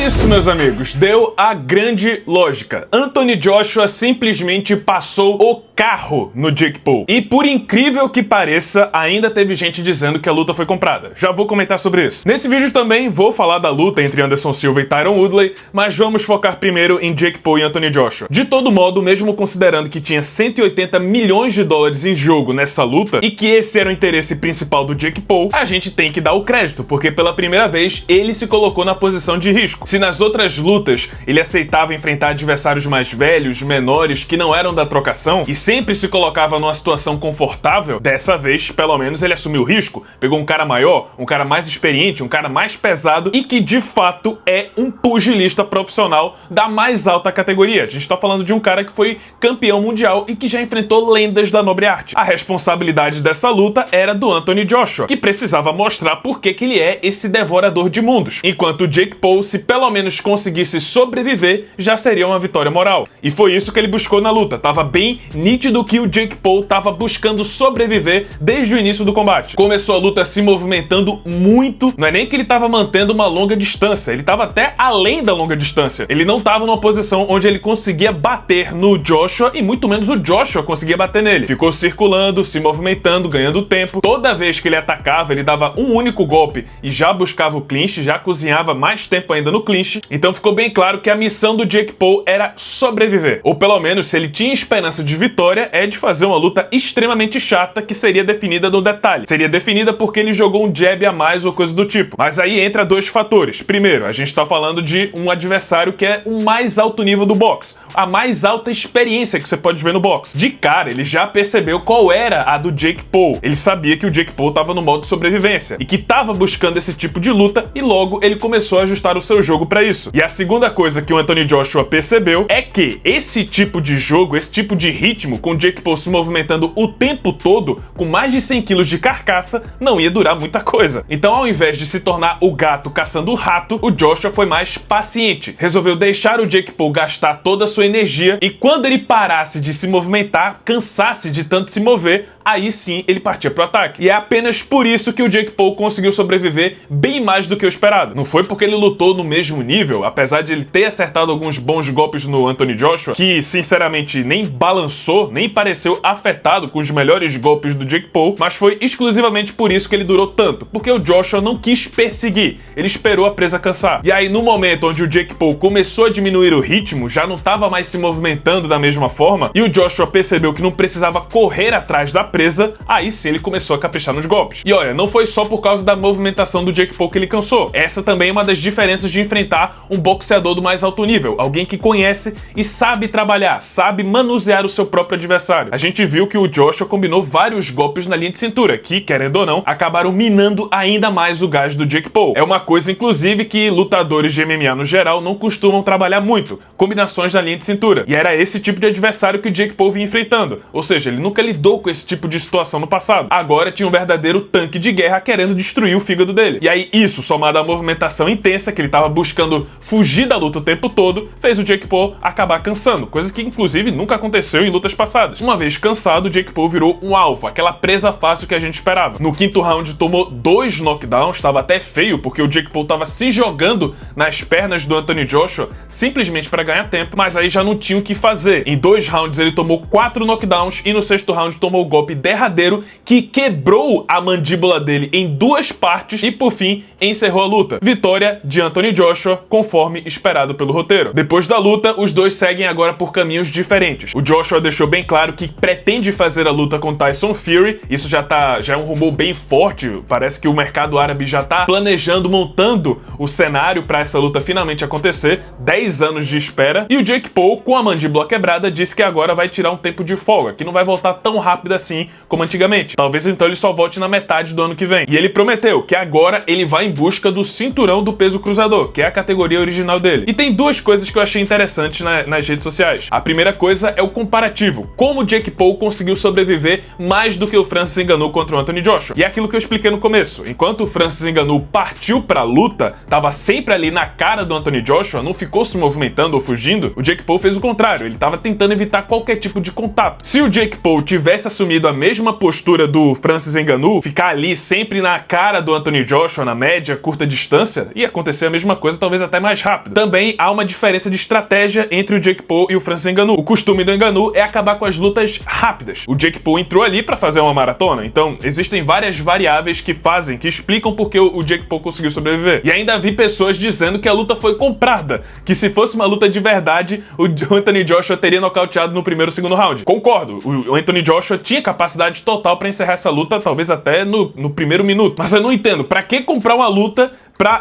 isso, meus amigos, deu a grande lógica. Anthony Joshua simplesmente passou o carro no Jake Paul. E por incrível que pareça, ainda teve gente dizendo que a luta foi comprada. Já vou comentar sobre isso. Nesse vídeo também vou falar da luta entre Anderson Silva e Tyron Woodley, mas vamos focar primeiro em Jake Paul e Anthony Joshua. De todo modo, mesmo considerando que tinha 180 milhões de dólares em jogo nessa luta e que esse era o interesse principal do Jake Paul, a gente tem que dar o crédito, porque pela primeira vez ele se colocou na posição de risco. Se nas outras lutas ele aceitava enfrentar adversários mais velhos, menores, que não eram da trocação e sempre se colocava numa situação confortável, dessa vez, pelo menos, ele assumiu o risco, pegou um cara maior, um cara mais experiente, um cara mais pesado e que, de fato, é um pugilista profissional da mais alta categoria. A gente tá falando de um cara que foi campeão mundial e que já enfrentou lendas da nobre arte. A responsabilidade dessa luta era do Anthony Joshua, que precisava mostrar por que ele é esse devorador de mundos, enquanto o Jake Paul, se pelo menos conseguisse sobreviver, já seria uma vitória moral. E foi isso que ele buscou na luta. Tava bem nítido que o Jake Paul tava buscando sobreviver desde o início do combate. Começou a luta se movimentando muito, não é nem que ele tava mantendo uma longa distância, ele tava até além da longa distância. Ele não tava numa posição onde ele conseguia bater no Joshua e muito menos o Joshua conseguia bater nele. Ficou circulando, se movimentando, ganhando tempo. Toda vez que ele atacava, ele dava um único golpe e já buscava o clinch, já cozinhava mais tempo ainda no clinch. Então ficou bem claro que a missão do Jake Paul era sobreviver. Ou pelo menos, se ele tinha esperança de vitória, é de fazer uma luta extremamente chata que seria definida no detalhe. Seria definida porque ele jogou um jab a mais ou coisa do tipo. Mas aí entra dois fatores. Primeiro, a gente tá falando de um adversário que é o mais alto nível do boxe, a mais alta experiência que você pode ver no boxe. De cara, ele já percebeu qual era a do Jake Paul. Ele sabia que o Jake Paul tava no modo sobrevivência e que tava buscando esse tipo de luta e logo ele começou a ajustar o seu jogo pra isso. E a segunda coisa que o Anthony Joshua percebeu é que esse tipo de jogo, esse tipo de ritmo, com o Jake Paul se movimentando o tempo todo, com mais de 100 quilos de carcaça, não ia durar muita coisa. Então, ao invés de se tornar o gato caçando o rato, o Joshua foi mais paciente. Resolveu deixar o Jake Paul gastar toda a sua energia e quando ele parasse de se movimentar, cansasse de tanto se mover, aí sim ele partia pro ataque. E é apenas por isso que o Jake Paul conseguiu sobreviver bem mais do que o esperado. Não foi porque ele lutou no mesmo nível, apesar de ele ter acertado alguns bons golpes no Anthony Joshua, que sinceramente nem balançou, nem pareceu afetado com os melhores golpes do Jake Paul, mas foi exclusivamente por isso que ele durou tanto, porque o Joshua não quis perseguir, ele esperou a presa cansar. E aí no momento onde o Jake Paul começou a diminuir o ritmo, já não estava mais se movimentando da mesma forma, e o Joshua percebeu que não precisava correr atrás da presa, aí sim ele começou a caprichar nos golpes. E olha, não foi só por causa da movimentação do Jake Paul que ele cansou. Essa também é uma das diferenças de enfrentar um boxeador do mais alto nível, alguém que conhece e sabe trabalhar, sabe manusear o seu próprio adversário. A gente viu que o Joshua combinou vários golpes na linha de cintura, que, querendo ou não, acabaram minando ainda mais o gás do Jake Paul. É uma coisa, inclusive, que lutadores de MMA no geral não costumam trabalhar muito, combinações na linha de cintura. E era esse tipo de adversário que o Jake Paul vinha enfrentando. Ou seja, ele nunca lidou com esse tipo de situação no passado. Agora tinha um verdadeiro tanque de guerra querendo destruir o fígado dele. E aí isso, somado à movimentação intensa que ele tava buscando fugir da luta o tempo todo, fez o Jake Paul acabar cansando, coisa que inclusive nunca aconteceu em lutas passadas. Uma vez cansado, o Jake Paul virou um alvo, aquela presa fácil que a gente esperava. No quinto round tomou 2 knockdowns, estava até feio porque o Jake Paul tava se jogando nas pernas do Anthony Joshua simplesmente para ganhar tempo, mas aí já não tinha o que fazer. Em 2 rounds ele tomou 4 knockdowns e no 6º round tomou o golpe derradeiro que quebrou a mandíbula dele em 2 partes e por fim encerrou a luta. Vitória de Anthony Joshua, conforme esperado pelo roteiro. Depois da luta, os dois seguem agora por caminhos diferentes. O Joshua deixou bem claro que pretende fazer a luta com Tyson Fury, isso já é um rumor bem forte, parece que o mercado árabe já tá planejando, montando o cenário para essa luta finalmente acontecer, 10 anos de espera, e o Jake Paul, com a mandíbula quebrada, disse que agora vai tirar um tempo de folga, que não vai voltar tão rápido assim como antigamente. Talvez então ele só volte na metade do ano que vem. E ele prometeu que agora ele vai em busca do cinturão do peso cruzador, que é a categoria original dele. E tem 2 coisas que eu achei interessantes nas redes sociais. A primeira coisa é o comparativo. Como o Jake Paul conseguiu sobreviver mais do que o Francis Ngannou contra o Anthony Joshua. E é aquilo que eu expliquei no começo. Enquanto o Francis Ngannou partiu pra luta, tava sempre ali na cara do Anthony Joshua, não ficou se movimentando ou fugindo, o Jake Paul fez o contrário. Ele tava tentando evitar qualquer tipo de contato. Se o Jake Paul tivesse assumido seguido a mesma postura do Francis Ngannou, ficar ali sempre na cara do Anthony Joshua, na média, curta distância, ia acontecer a mesma coisa, talvez até mais rápido. Também há uma diferença de estratégia entre o Jake Paul e o Francis Ngannou. O costume do Ngannou é acabar com as lutas rápidas. O Jake Paul entrou ali pra fazer uma maratona, então existem várias variáveis que explicam porque o Jake Paul conseguiu sobreviver. E ainda vi pessoas dizendo que a luta foi comprada, que se fosse uma luta de verdade, o Anthony Joshua teria nocauteado no primeiro ou segundo round. Concordo, o Anthony Joshua tinha capacidade total pra encerrar essa luta, talvez até no primeiro minuto. Mas eu não entendo, pra que comprar uma luta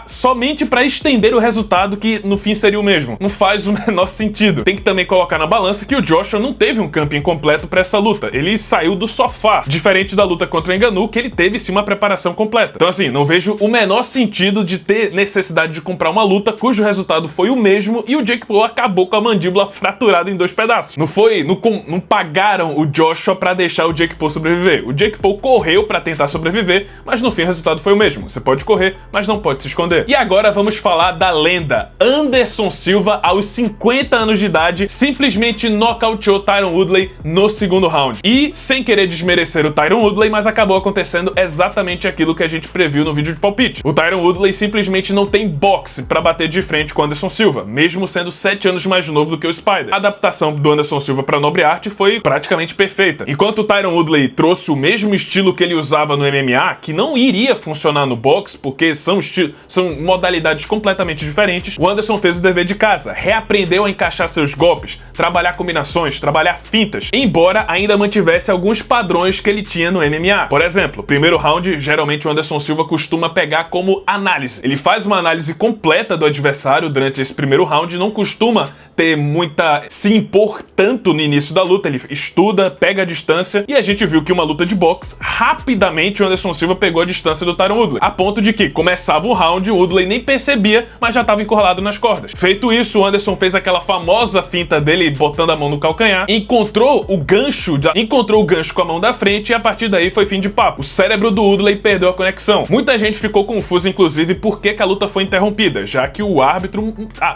somente pra estender o resultado que no fim seria o mesmo? Não faz o menor sentido. Tem que também colocar na balança que o Joshua não teve um camping completo pra essa luta. Ele saiu do sofá, diferente da luta contra o Ngannou, que ele teve sim uma preparação completa. Então assim, não vejo o menor sentido de ter necessidade de comprar uma luta cujo resultado foi o mesmo e o Jake Paul acabou com a mandíbula fraturada em 2 pedaços. Não pagaram o Joshua pra deixar o Jake Paul sobreviver. O Jake Paul correu pra tentar sobreviver, mas no fim o resultado foi o mesmo. Você pode correr, mas não pode se esconder. E agora vamos falar da lenda. Anderson Silva, aos 50 anos de idade, simplesmente nocauteou Tyron Woodley no segundo round. E, sem querer desmerecer o Tyron Woodley, mas acabou acontecendo exatamente aquilo que a gente previu no vídeo de palpite. O Tyron Woodley simplesmente não tem boxe pra bater de frente com o Anderson Silva, mesmo sendo 7 anos mais novo do que o Spider. A adaptação do Anderson Silva pra nobre arte foi praticamente perfeita. Enquanto o Tyron Woodley trouxe o mesmo estilo que ele usava no MMA, que não iria funcionar no boxe, porque são modalidades completamente diferentes, o Anderson fez o dever de casa, reaprendeu a encaixar seus golpes, trabalhar combinações, trabalhar fintas, embora ainda mantivesse alguns padrões que ele tinha no MMA. Por exemplo, primeiro round, geralmente o Anderson Silva costuma pegar como análise. Ele faz uma análise completa do adversário durante esse primeiro round, não costuma se impor tanto no início da luta, ele estuda, pega a distância, e a gente viu que uma luta de boxe, rapidamente o Anderson Silva pegou a distância do Tyron Woodley, a ponto de que começava o round, o Woodley nem percebia, mas já estava encurralado nas cordas. Feito isso, o Anderson fez aquela famosa finta dele, botando a mão no calcanhar, encontrou o gancho com a mão da frente, e a partir daí foi fim de papo. O cérebro do Woodley perdeu a conexão. Muita gente ficou confusa, inclusive, por que a luta foi interrompida, já que o árbitro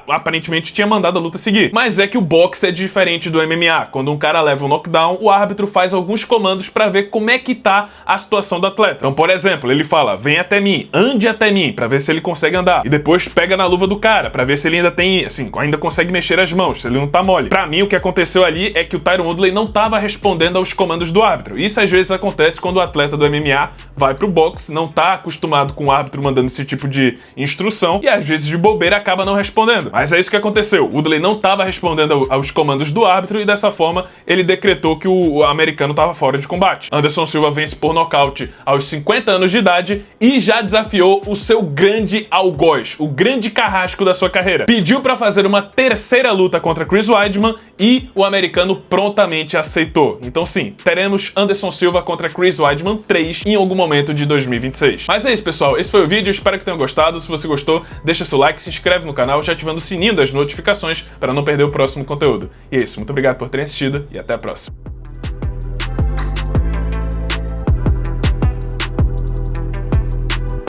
aparentemente tinha mandado a luta seguir. Mas é que o boxe é diferente do MMA. Quando um cara leva um knockdown, o árbitro faz alguns comandos pra ver como é que tá a situação do atleta. Então, por exemplo, ele fala, vem até mim, ande até mim, pra ver se ele consegue andar. E depois pega na luva do cara, pra ver se ele ainda tem, assim, ainda consegue mexer as mãos, se ele não tá mole. Pra mim, o que aconteceu ali é que o Tyron Woodley não tava respondendo aos comandos do árbitro. Isso às vezes acontece quando o atleta do MMA vai pro boxe, não tá acostumado com o árbitro mandando esse tipo de instrução, e às vezes de bobeira acaba não respondendo. Mas é isso que aconteceu. O Woodley não tava respondendo aos comandos do árbitro e dessa forma ele decretou que o americano tava fora de combate. Anderson Silva vence por nocaute aos 50 anos de idade e já desafiou o seu grande algoz, o grande carrasco da sua carreira. Pediu pra fazer uma terceira luta contra Chris Weidman e o americano prontamente aceitou. Então sim, teremos Anderson Silva contra Chris Weidman 3 em algum momento de 2026. Mas é isso, pessoal. Esse foi o vídeo. Espero que tenham gostado. Se você gostou, deixa seu like, se inscreve no canal, já ativando o sininho das notificações para não perder o próximo conteúdo. E é isso. Muito obrigado por terem assistido e até a próxima.